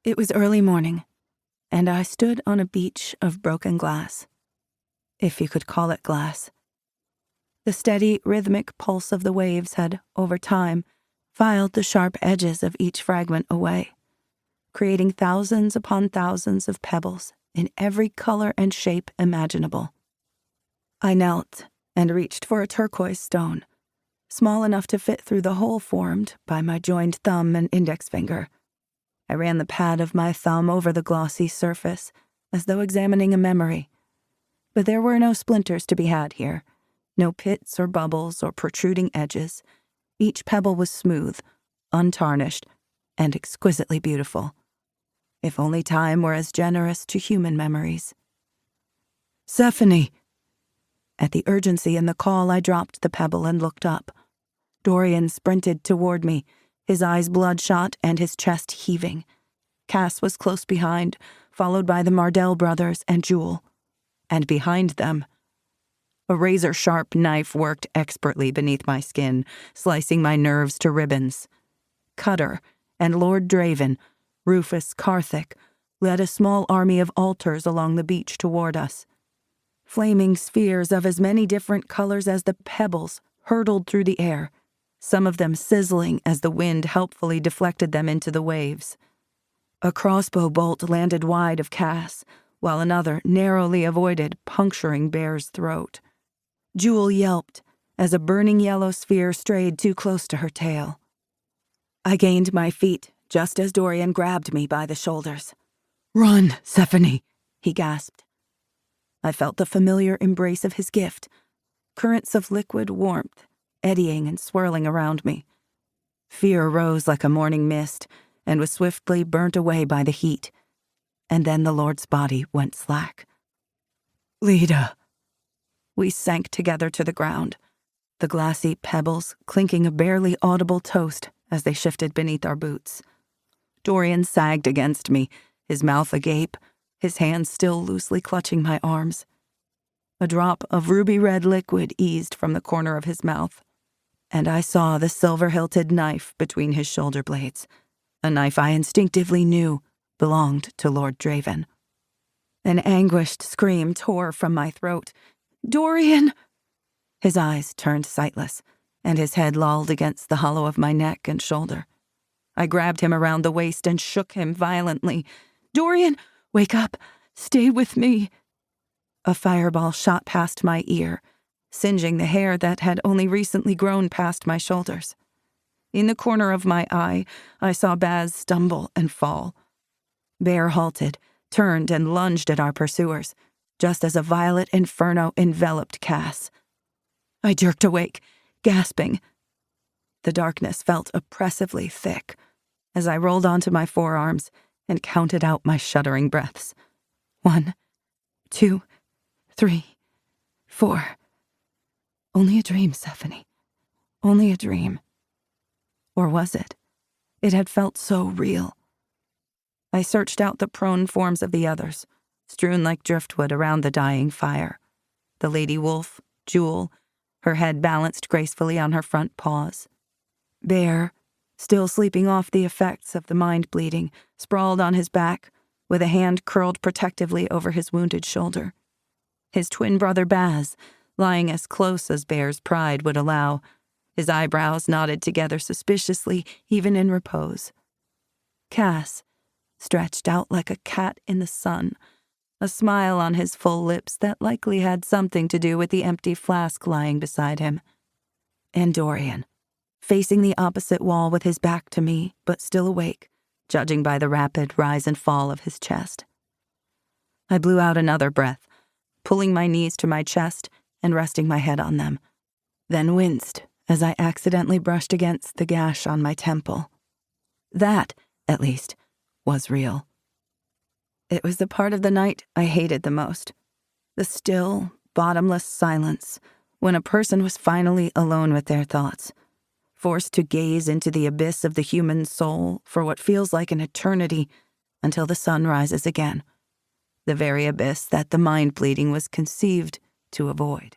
It was early morning, and I stood on a beach of broken glass, if you could call it glass. The steady, rhythmic pulse of the waves had, over time, filed the sharp edges of each fragment away, creating thousands upon thousands of pebbles in every color and shape imaginable. I knelt and reached for a turquoise stone, small enough to fit through the hole formed by my joined thumb and index finger. I ran the pad of my thumb over the glossy surface, as though examining a memory. But there were no splinters to be had here, no pits or bubbles or protruding edges. Each pebble was smooth, untarnished, and exquisitely beautiful. If only time were as generous to human memories. "Sephone!" At the urgency in the call, I dropped the pebble and looked up. Dorian sprinted toward me, his eyes bloodshot and his chest heaving. Cass was close behind, followed by the Mardell brothers and Jewel. And behind them, a razor-sharp knife worked expertly beneath my skin, slicing my nerves to ribbons. Cutter and Lord Draven, Rufus Carthick, led a small army of altars along the beach toward us. Flaming spheres of as many different colors as the pebbles hurtled through the air, some of them sizzling as the wind helpfully deflected them into the waves. A crossbow bolt landed wide of Cass, while another narrowly avoided puncturing Bear's throat. Jewel yelped as a burning yellow sphere strayed too close to her tail. I gained my feet just as Dorian grabbed me by the shoulders. "Run, Sephone," he gasped. I felt the familiar embrace of his gift, currents of liquid warmth eddying and swirling around me. Fear rose like a morning mist and was swiftly burnt away by the heat. And then the Lord's body went slack. "Leda." We sank together to the ground, the glassy pebbles clinking a barely audible toast as they shifted beneath our boots. Dorian sagged against me, his mouth agape, his hands still loosely clutching my arms. A drop of ruby-red liquid eased from the corner of his mouth, and I saw the silver-hilted knife between his shoulder blades, a knife I instinctively knew belonged to Lord Draven. An anguished scream tore from my throat. "Dorian!" His eyes turned sightless, and his head lolled against the hollow of my neck and shoulder. I grabbed him around the waist and shook him violently. "Dorian, wake up! Stay with me!" A fireball shot past my ear, singeing the hair that had only recently grown past my shoulders. In the corner of my eye, I saw Baz stumble and fall. Bear halted, turned and lunged at our pursuers, just as a violet inferno enveloped Cass. I jerked awake, gasping. The darkness felt oppressively thick as I rolled onto my forearms and counted out my shuddering breaths. 1, 2, 3, 4. Only a dream, Sephone. Only a dream. Or was it? It had felt so real. I searched out the prone forms of the others, strewn like driftwood around the dying fire. The lady wolf, Jewel, her head balanced gracefully on her front paws. Bear, still sleeping off the effects of the mind bleeding, sprawled on his back, with a hand curled protectively over his wounded shoulder. His twin brother Baz, lying as close as Bear's pride would allow, his eyebrows knotted together suspiciously, even in repose. Cass, stretched out like a cat in the sun, a smile on his full lips that likely had something to do with the empty flask lying beside him. And Dorian, facing the opposite wall with his back to me, but still awake, judging by the rapid rise and fall of his chest. I blew out another breath, pulling my knees to my chest and resting my head on them, then winced as I accidentally brushed against the gash on my temple. That, at least, was real. It was the part of the night I hated the most. The still, bottomless silence when a person was finally alone with their thoughts, forced to gaze into the abyss of the human soul for what feels like an eternity until the sun rises again, the very abyss that the mind bleeding was conceived to avoid.